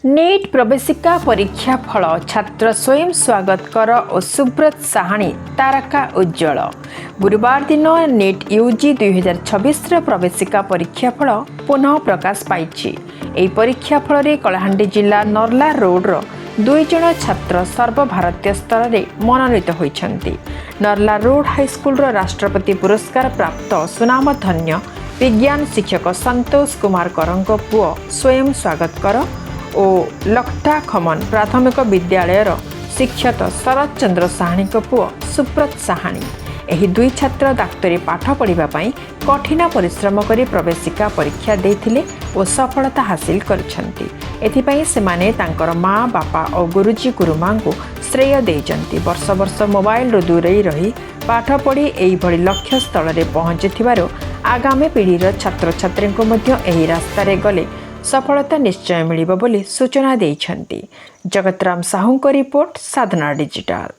NEET प्रवेशिका परीक्षा फल छात्र स्वयं स्वागत कर और सुब्रत साहानी तारका उज्जवल। गुरुवार दिन नीट यूजी 2026 प्रवेशिका परीक्षा फल पुनः प्रकाश पाई। परीक्षा फल में कलाहांडी जिला नर्ला रोड्र 2 जण छात्र सर्वभारतीय स्तर में मनोनीत होती। नर्ला रोड हाईस्कल राष्ट्रपति पुरस्कार प्राप्त सुनामधन्य विज्ञान शिक्षक संतोष कुमार करंग पुओ स्वयं स्वागत कर और लखटा खमन प्राथमिक विद्यालयर शिक्षक शरद चंद्र साहानी पुओ सुब्रत साहानी एही 2 छात्र डाक्तरी पाठ पढ़ाई कठिन परिश्रम कर प्रवेशिका परीक्षा देथिले और सफलता हासिल करछंती। एथिपाई सेमाने तांकर माँ बापा और गुरुजी गुरुमां को श्रेय देइचंती। वर्ष वर्ष मोबाइल रो दूरे रही पाठ पढ़ी एही भली लक्ष्य स्थल रे पहुंचथिबारो आगामी पीढ़ीर छात्र छात्री को मध्य एही रास्ता रे गले सफलता निश्चय मिलिब बोली सूचना देइछंती। जगतराम साहू को रिपोर्ट साधना डिजिटल।